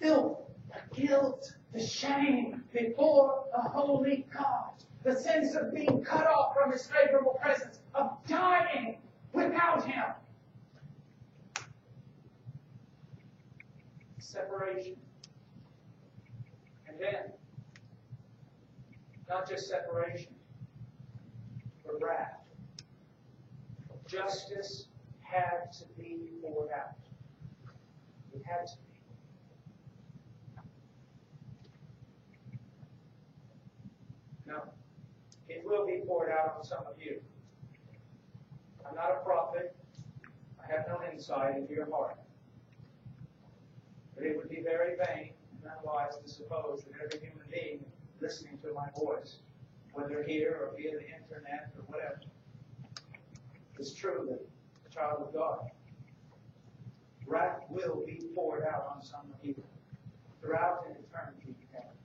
filth, the guilt, the shame before a holy God. The sense of being cut off from His favorable presence, of dying without Him. Separation. And then, not just separation, but wrath. Justice had to be poured out. It had to be. Now, it will be poured out on some of you. I'm not a prophet. I have no insight into your heart. But it would be very vain and unwise to suppose that every human being listening to my voice, whether here or via the internet or whatever, is truly a child of God. Wrath will be poured out on some of you throughout an eternity to come,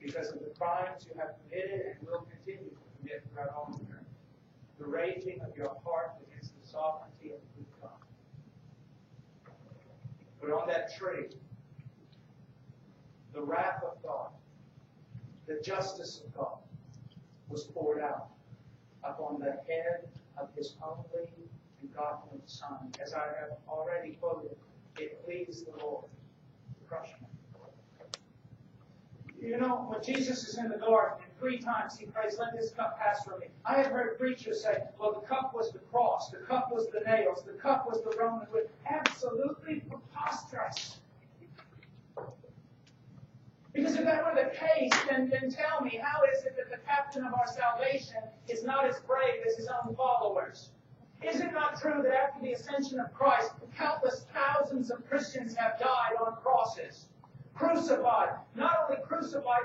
because of the crimes you have committed and will continue to commit throughout all eternity. The raging of your heart against the sovereignty of the good God. But on that tree, the wrath of God, the justice of God, was poured out upon the head of His only begotten Son. As I have already quoted, it pleased the Lord to crush Him. You know, when Jesus is in the garden, 3 times He prays, "Let this cup pass from me." I have heard preachers say, well, the cup was the cross, the cup was the nails, the cup was the Roman whip. Absolutely preposterous. Because if that were the case, then tell me, how is it that the captain of our salvation is not as brave as His own followers? Is it not true that after the ascension of Christ, countless thousands of Christians have died on crosses? Crucified. Not only crucified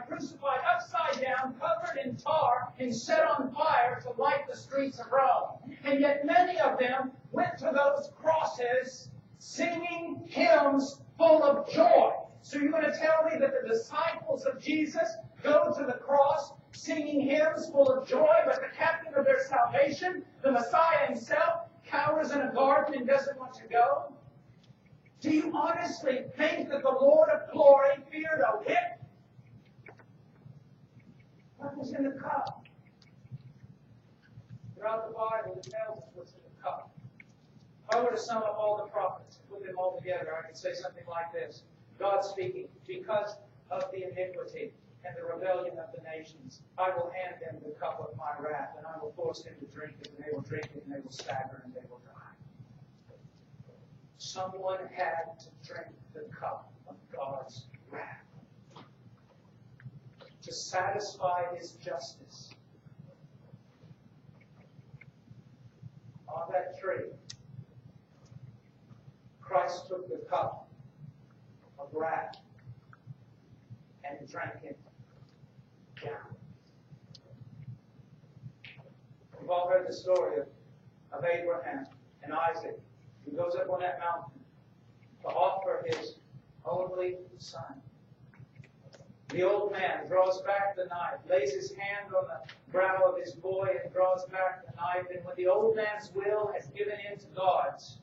upside down, covered in tar, and set on fire to light the streets of Rome. And yet many of them went to those crosses singing hymns full of joy. So you're going to tell me that the disciples of Jesus go to the cross singing hymns full of joy, but the captain of their salvation, the Messiah Himself, cowers in a garden and doesn't want to go? Do you honestly think that the Lord of glory feared a whip? What was in the cup? Throughout the Bible, it tells us what's in the cup. If I were to sum up all the prophets and put them all together, I could say something like this. God speaking, because of the iniquity and the rebellion of the nations, I will hand them the cup of my wrath, and I will force them to drink it, and they will drink it, and they will stagger, and they will die. Someone had to drink the cup of God's wrath to satisfy His justice. On that tree, Christ took the cup of wrath and drank it down. We've all heard the story of Abraham and Isaac. He goes up on that mountain to offer his only son. The old man draws back the knife, lays his hand on the brow of his boy and draws back the knife. And when the old man's will has given in to God's,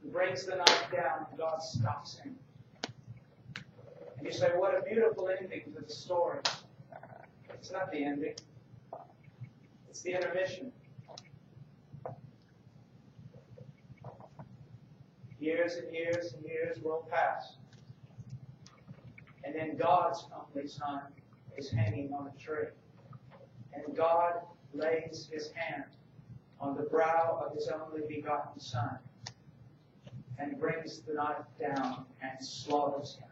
he brings the knife down and God stops him. And you say, what a beautiful ending to the story. It's not the ending. It's the intermission. Years and years and years will pass. And then God's only Son is hanging on a tree. And God lays His hand on the brow of His only begotten Son and brings the knife down and slaughters Him.